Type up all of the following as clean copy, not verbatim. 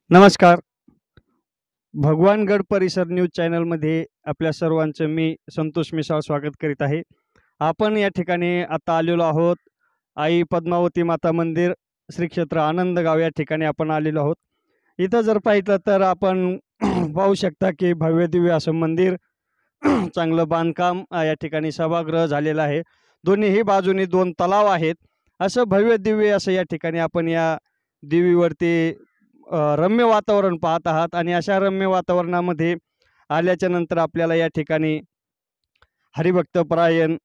नमस्कार. भगवानगड परिसर न्यूज चॅनलमध्ये आपल्या सर्वांचं मी संतोष मिसाळ स्वागत करीत आहे. आपण या ठिकाणी आता आलेलो आहोत. आई पद्मावती माता मंदिर, श्री क्षेत्र आनंदगाव या ठिकाणी आपण आलेलो आहोत. इथं जर पाहिलं तर आपण पाहू शकता की भव्य-दिव्य असं मंदिर, चांगलं बांधकाम, या ठिकाणी सभागृह झालेलं आहे. दोन्हीही बाजूनी 2 तलाव आहेत. असं भव्य-दिव्य असं या ठिकाणी आपण या देवीवरती रम्य वातावरण पाहत आहात आणि अशा रम्य वातावरणामध्ये आल्याच्या नंतर आपल्याला या ठिकाणी हरिभक्तपरायण,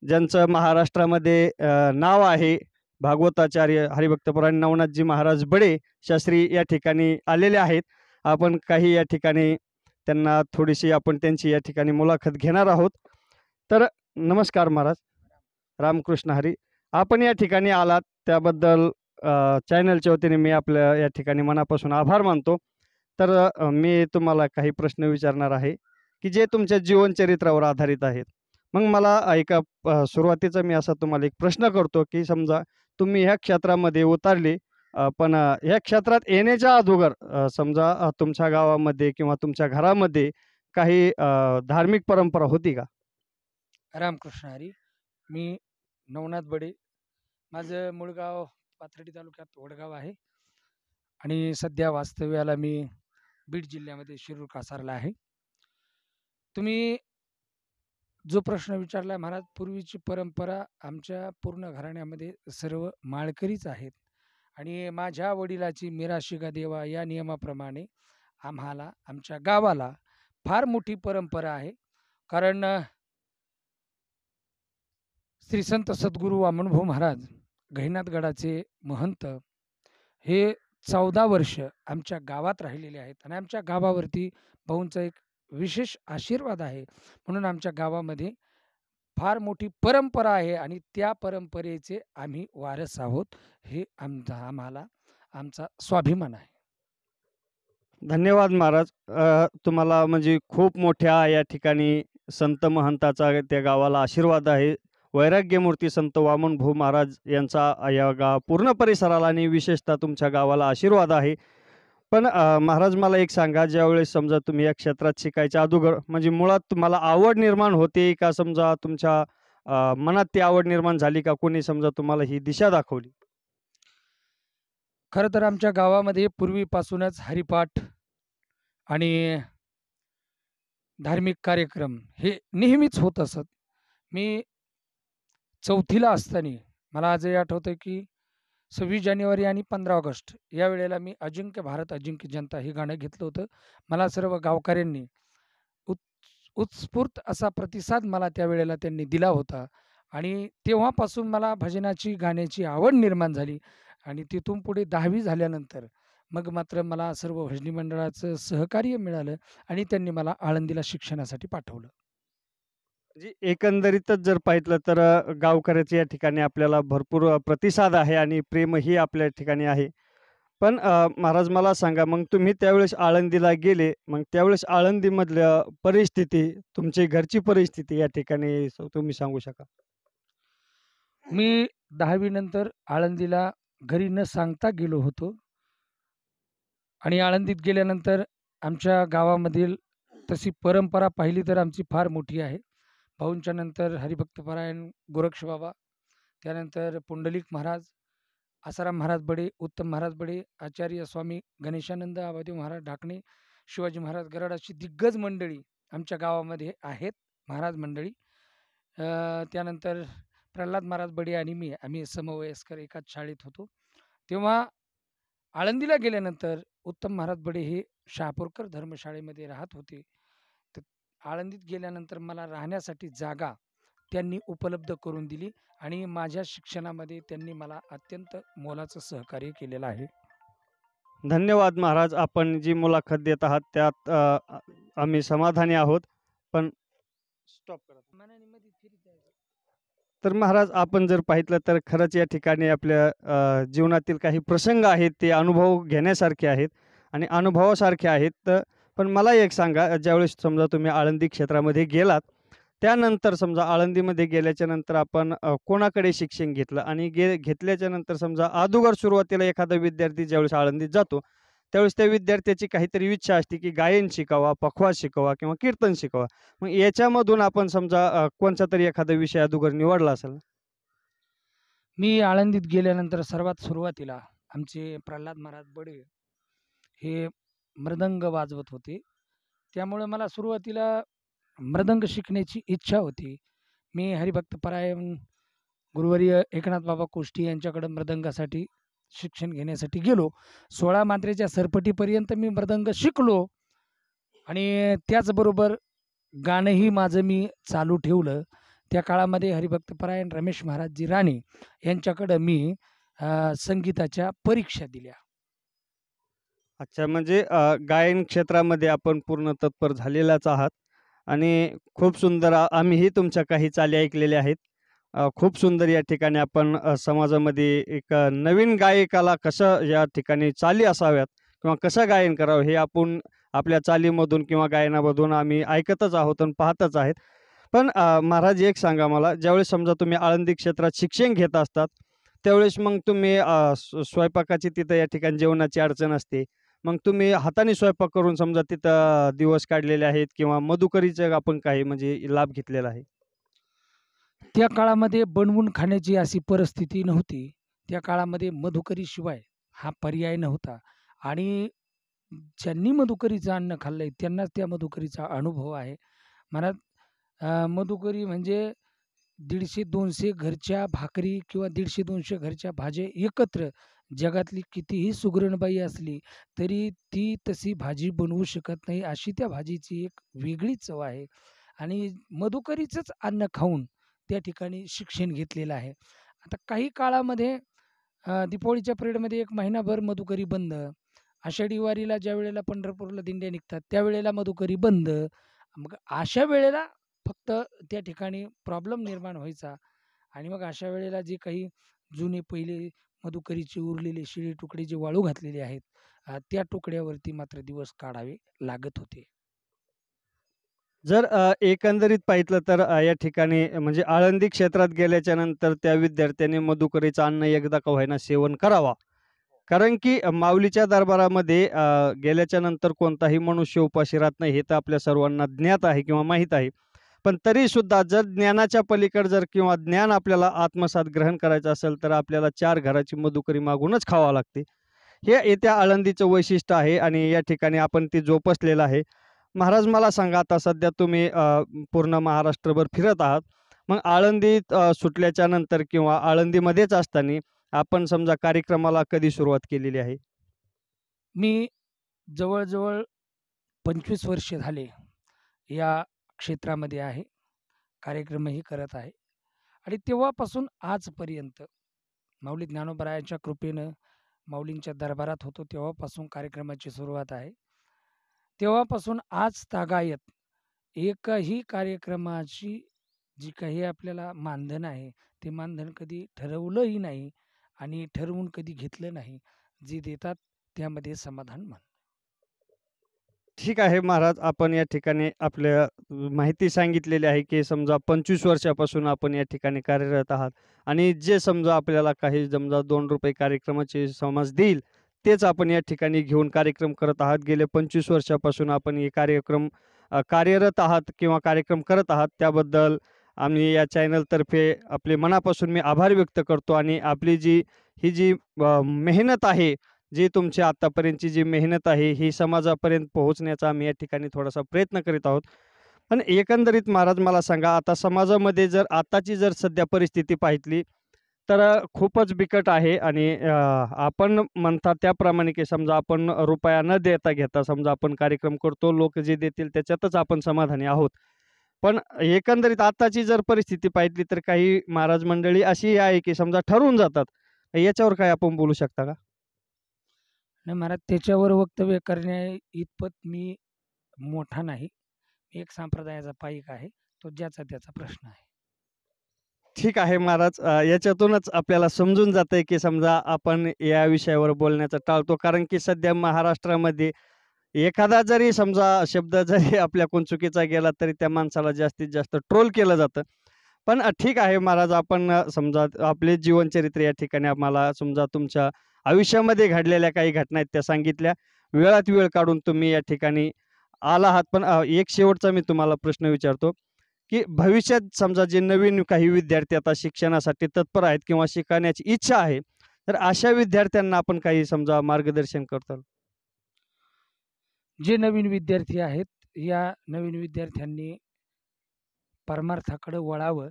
ज्यांचं महाराष्ट्रामध्ये नाव आहे, भागवताचार्य हरिभक्तपरायण नवनाथजी महाराज बडे शास्त्री या ठिकाणी आलेले आहेत. आपण काही या ठिकाणी त्यांना थोडीशी आपण त्यांची या ठिकाणी मुलाखत घेणार आहोत. तर नमस्कार महाराज, रामकृष्ण हरी. आपण या ठिकाणी आलात त्याबद्दल चॅनलच्या वतीने मी आपल्या या ठिकाणी मनापासून आभार मानतो. तर मी तुम्हाला काही प्रश्न विचारणार आहे की जे तुमच्या जीवनचरित्रावर आधारित आहेत. मग मला सुरुवातीचा मी असा तुम्हाला एक प्रश्न करतो की समजा तुम्ही ह्या क्षेत्रामध्ये उतरले, पण ह्या क्षेत्रात येण्याच्या अगोदर समजा तुमच्या गावामध्ये किंवा तुमच्या घरामध्ये काही धार्मिक परंपरा होती का? रामकृष्ण हरी. मी नवनाथ बडे. माझं मूळ गाव पाथर्डी तालुक्यात वडगाव आहे आणि सध्या वास्तव्याला मी बीड जिल्ह्यामध्ये शिरूर कासारला आहे. तुम्ही जो प्रश्न विचारला महाराज, पूर्वीची परंपरा आमच्या पूर्ण घराण्यामध्ये सर्व माळकरीच आहेत आणि माझ्या वडिलाची मिराशिगा देवा या नियमाप्रमाणे आम्हाला आमच्या गावाला फार मोठी परंपरा आहे. कारण श्री संत सद्गुरू वामनभाऊ महाराज गहिनाथगडाचे महंत हे 14 वर्ष आमच्या गावात राहिलेले आहेत आणि आमच्या गावावरती भाऊंचा एक विशेष आशीर्वाद आहे. म्हणून आमच्या गावामध्ये फार मोठी परंपरा आहे आणि त्या परंपरेचे आम्ही वारस आहोत. हे आम्हाला आमचा स्वाभिमान आहे. धन्यवाद महाराज. तुम्हाला म्हणजे खूप मोठ्या या ठिकाणी संत महंताचा त्या गावाला आशीर्वाद आहे. वैराग्यमूर्ती संत वामनभाऊ महाराज यांचा या पूर्ण परिसराला आणि विशेषतः तुमच्या गावाला आशीर्वाद आहे. पण महाराज मला एक सांगा, ज्यावेळेस समजा तुम्ही या क्षेत्रात शिकायच्या अगोदर म्हणजे मुळात तुम्हाला आवड निर्माण होते का? समजा तुमच्या मनात ती आवड निर्माण झाली का? कोणी समजा तुम्हाला ही दिशा दाखवली? खरं तर आमच्या गावामध्ये पूर्वीपासूनच हरिपाठ आणि धार्मिक कार्यक्रम हे नेहमीच होत असत. मी 4थीला असताना मला आजही आठवतं की 26 जानेवारी आणि 15 ऑगस्ट या वेळेला मी अजिंक्य भारत अजिंक्य जनता हे गाणं घेतलं होतं. मला सर्व गावकऱ्यांनी उत्स्फूर्त असा प्रतिसाद मला त्यावेळेला त्यांनी दिला होता आणि तेव्हापासून मला भजनाची, गाण्याची आवड निर्माण झाली आणि तिथून पुढे 10वी झाल्यानंतर मग मात्र मला सर्व भजनी मंडळाचं सहकार्य मिळालं आणि त्यांनी मला आळंदीला शिक्षणासाठी पाठवलं. म्हणजे एकंदरीतच जर पाहिलं तर गावकऱ्याचे या ठिकाणी आपल्याला भरपूर प्रतिसाद आहे आणि प्रेमही आपल्या ठिकाणी आहे. पण महाराज मला सांगा, मग तुम्ही त्यावेळेस आळंदीला गेले, मग त्यावेळेस आळंदीमधल्या परिस्थिती, तुमची घरची परिस्थिती या ठिकाणी तुम्ही सांगू शकाल? मी 10वी नंतर आळंदीला घरी न सांगता गेलो होतो आणि आळंदीत गेल्यानंतर आमच्या गावामधील तशी परंपरा पाहिली तर आमची फार मोठी आहे. भाऊंच्या नंतर हरिभक्तपरायण गोरक्ष बाबा, त्यानंतर पुंडलिक महाराज, आसाराम महाराज बडे, उत्तम महाराज बडे, आचार्य स्वामी गणेशानंद आबादेव महाराज ढाकणे, शिवाजी महाराज गराड अशी दिग्गज मंडळी आमच्या गावामध्ये आहेत, महाराज मंडळी. त्यानंतर प्रल्हाद महाराज बडे आणि आम्ही समवयस्कर एकाच शाळेत होतो. तेव्हा आळंदीला गेल्यानंतर उत्तम महाराज बडे हे शहापूरकर धर्मशाळेमध्ये राहत होते. तर आळंदीत गेल्यानंतर मला राहण्यासाठी जागा त्यांनी उपलब्ध करून दिली आणि माझ्या शिक्षणामध्ये त्यांनी मला अत्यंत मोलाचं सहकार्य केलेलं आहे. धन्यवाद महाराज. आपण जी मुलाखत देत आहात त्यात आम्ही समाधानी आहोत. पण स्टॉप करा. तर महाराज आपण जर पाहिलं तर खरंच या ठिकाणी आपल्या जीवनातील काही प्रसंग आहेत ते अनुभव घेण्यासारखे आहेत आणि अनुभवासारखे आहेत. तर पण मला एक सांगा, ज्यावेळेस समजा तुम्ही आळंदी क्षेत्रामध्ये गेलात, त्यानंतर समजा आळंदीमध्ये गेल्याच्या नंतर आपण कोणाकडे शिक्षण घेतलं आणि घेतल्याच्या नंतर समजा अगोदर सुरुवातीला एखादा विद्यार्थी ज्यावेळेस आळंदीत जातो, त्यावेळेस त्या विद्यार्थ्याची काहीतरी इच्छा असते की गायन शिकावा, पखवाज शिकावा किंवा कीर्तन शिकावा. मग याच्यामधून आपण समजा कोणचा तरी एखादा विषय अगोदर निवडला असेल ना? मी आळंदीत गेल्यानंतर सर्वात सुरुवातीला आमचे प्रल्हाद महाराज बडे हे मृदंग वाजवत होते. त्यामुळे मला सुरुवातीला मृदंग शिकण्याची इच्छा होती. मी हरिभक्तपरायण गुरुवर्य एकनाथ बाबा कोष्टी यांच्याकडे मृदंगासाठी शिक्षण घेण्यासाठी गेलो. 16 मात्रेच्या सरपटीपर्यंत मी मृदंग शिकलो आणि त्याचबरोबर गाणंही माझं मी चालू ठेवलं. त्या काळामध्ये हरिभक्तपरायण रमेश महाराजजी राणे यांच्याकडं मी संगीताच्या परीक्षा दिल्या. अच्छा, म्हणजे गायन क्षेत्रामध्ये आपण पूर्ण तत्पर झालेलाच आहात आणि खूप सुंदर आम्हीही तुमच्या काही चाली ऐकलेल्या आहेत. खूप सुंदर या ठिकाणी आपण समाजामध्ये एक नवीन गायकाला कसं या ठिकाणी चाली असाव्यात किंवा कसं गायन करावं हे आपण आपल्या चालीमधून किंवा गायनामधून आम्ही ऐकतच आहोत आणि पाहतच आहेत. पण महाराज एक सांगा मला, ज्यावेळेस समजा तुम्ही आळंदी क्षेत्रात शिक्षण घेत असतात, त्यावेळेस मग तुम्ही स्वयंपाकाची तिथं या ठिकाणी जेवणाची अडचण असते. मग तुम्ही हाताने स्वयंपाक करून समजा तिथं दिवस काढलेले आहेत किंवा मधुकरीचा आपण काही म्हणजे लाभ घेतलेला आहे? त्या काळामध्ये बनवून खाण्याची अशी परिस्थिती नव्हती. त्या काळामध्ये मधुकरीशिवाय हा पर्याय नव्हता आणि ज्यांनी मधुकरीचं अन्न खाल्लंय त्यांनाच त्या मधुकरीचा अनुभव आहे. मला मधुकरी म्हणजे 150-200 घरच्या भाकरी किंवा 150-200 घरच्या भाज्या एकत्र जगातली कितीही सुगरणबाई असली तरी ती तशी भाजी बनवू शकत नाही, अशी त्या भाजीची एक वेगळी चव आहे. आणि मधुकरीचंच अन्न खाऊन त्या ठिकाणी शिक्षण घेतलेलं आहे. आता काही काळामध्ये दीपावलीच्या पिरियडमध्ये 1 महिनाभर मधुकरी बंद. आषाढी वारीला ज्यावेळेला पंढरपूरला दिंड्या निघतात त्यावेळेला मधुकरी बंद. मग अशा वेळेला फक्त त्या ठिकाणी प्रॉब्लेम निर्माण व्हायचा आणि मग अशा वेळेला जे काही जुने पहिले मधुकरीचे उरलेले शिळे तुकडे जे वाळू घातलेले आहेत त्या तुकड्यावरती मात्र दिवस काढावे लागत होते. जर एकंदरीत पाहितलं तर या ठिकाणी म्हणजे आळंदी क्षेत्रात गेल्याच्या नंतर त्या विद्यार्थ्याने मधुकरीचं अन्न एकदा का होईना सेवन करावा. कारण की माऊलीच्या दरबारामध्ये गेल्याच्या नंतर कोणताही मनुष्य उपाशी राहत नाही हे तर आपल्या सर्वांना ज्ञात आहे किंवा माहीत आहे. पण तरीसुद्धा जर ज्ञानाच्या पलीकडे जर किंवा ज्ञान आपल्याला आत्मसात ग्रहण करायचं असेल तर आपल्याला 4 घराची मधुकरी मागूनच खावा लागते. हे येत्या आळंदीचं वैशिष्ट्य आहे आणि या ठिकाणी आपण ते जोपासलेलं आहे. महाराज मला सांगा, आता सध्या तुम्ही पूर्ण महाराष्ट्रभर फिरत आहात. मग आळंदीत सुटल्याच्या नंतर किंवा आळंदीमध्येच असताना आपण समजा कार्यक्रमाला कधी सुरुवात केलेली आहे? मी जवळ-जवळ 25 वर्ष झाले या क्षेत्रामध्ये आहे. कार्यक्रमही करत आहे आणि तेव्हापासून आजपर्यंत माऊली ज्ञानोबरायांच्या कृपेनं माऊलींच्या दरबारात होतो तेव्हापासून कार्यक्रमाची सुरुवात आहे. तेव्हापासून आज तागायत एकही कार्यक्रमाची जी काही आपल्याला मानधन आहे, ते मानधन कधी ठरवलंही नाही आणि ठरवून कधी घेतलं नाही. जे देतात त्यामध्ये समाधान मानतो. ठीक आहे महाराज, आपण या ठिकाणी आपल्या माहिती सांगितलेली आहे, की समजा 25 वर्षापासून आपण या ठिकाणी कार्यरत आहात आणि जे समजा आपल्याला काही समजा ₹2 कार्यक्रमाचे समज देईल, तेच आपण या ठिकाणी घेऊन कार्यक्रम करत आहात. गेले 25 वर्षापासून आपण हे कार्यक्रम कार्यरत आहात किंवा कार्यक्रम करत आहात. त्याबद्दल आम्ही या चॅनलतर्फे आपले मनापासून मी आभार व्यक्त करतो आणि आपली ही जी मेहनत आहे, जी तुमची आत्तापर्यंतची जी मेहनत आहे, ही समाजापर्यंत पोहोचण्याचा आम्ही या ठिकाणी थोडासा प्रयत्न करीत आहोत. पण एकंदरीत महाराज मला सांगा, आता समाजामध्ये जर आताची जर सध्या परिस्थिती पाहितली, तर खूपच बिकट आहे आणि आपण म्हणता त्याप्रमाणे की समजा आपण रुपया न देता घेता समजा आपण कार्यक्रम करतो, लोक जे देतील त्याच्यातच आपण समाधानी आहोत. पण एकंदरीत आताची जर परिस्थिती पाहितली, तर काही महाराज मंडळी अशी आहे की समजा ठरवून जातात. याच्यावर काय आपण बोलू शकता का? नाही महाराज त्याच्यावर वक्तव्य करण्या इतपत मी मोठा नाही. मी एक संप्रदायाचा पाईक आहे. तो ज्याचा त्याचा प्रश्न आहे. ठीक आहे महाराज. याच्यातूनच आपल्याला समजून जातंय की समजा आपण या विषयावर बोलण्याचं टाळतो. कारण की सध्या महाराष्ट्रामध्ये एखादा जरी समजा शब्द जरी आपल्याकडून चुकीचा गेला तरी त्या माणसाला जास्तीत जास्त ट्रोल केलं जातं. पण ठीक आहे महाराज, आपण समजा आपले जीवनचरित्र या ठिकाणी आम्हाला समजा तुमच्या आयुष्यामध्ये घडलेल्या काही घटना आहेत त्या सांगितल्या. वेळात वेळ काढून तुम्ही या ठिकाणी आला आहात. पण एक शेवटचा मी तुम्हाला प्रश्न विचारतो, की भविष्यात समजा जे नवीन काही विद्यार्थी आता शिक्षणासाठी तत्पर आहेत किंवा शिकण्याची इच्छा आहे, तर अशा विद्यार्थ्यांना आपण काही समजा मार्गदर्शन करताल? जे नवीन विद्यार्थी आहेत, या नवीन विद्यार्थ्यांनी परमार्थाकडे वळावं,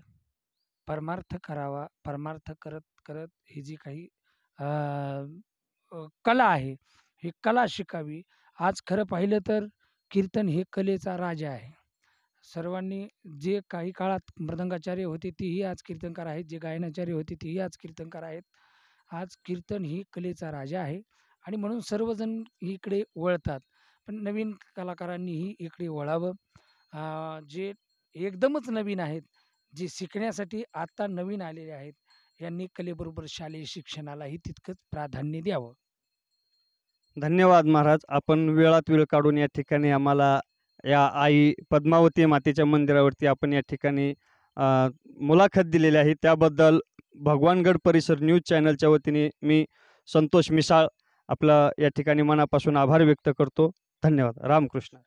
परमार्थ करावा. परमार्थ करत ही जी काही अ, कला आहे, ही कला शिकावी. आज खरं पाहिलं तर कीर्तन हे कलेचा राजा आहे. सर्वांनी जे काही काळात मृदंगाचार्य होते तेही आज कीर्तनकार आहेत, जे गायनाचार्य होते तेही आज कीर्तनकार आहेत. आज कीर्तन ही कलेचा राजा आहे आणि म्हणून सर्वजण इकडे वळतात. पण नवीन कलाकारांनीही इकडे वळावं. जे एकदमच नवीन आहेत, जे शिकण्यासाठी आता नवीन आलेले आहेत, यांनी कलेबरोबर शालेय शिक्षणालाही तितकंच प्राधान्य द्यावं. धन्यवाद महाराज. आपण वेळात वेळ काढून या ठिकाणी आम्हाला या आई पद्मावती मातेच्या मंदिरावरती आपण या ठिकाणी मुलाखत दिलेली आहे. त्याबद्दल भगवानगड परिसर न्यूज चॅनलच्या वतीने मी संतोष मिसाळ आपला या ठिकाणी मनापासून आभार व्यक्त करतो. धन्यवाद. रामकृष्ण.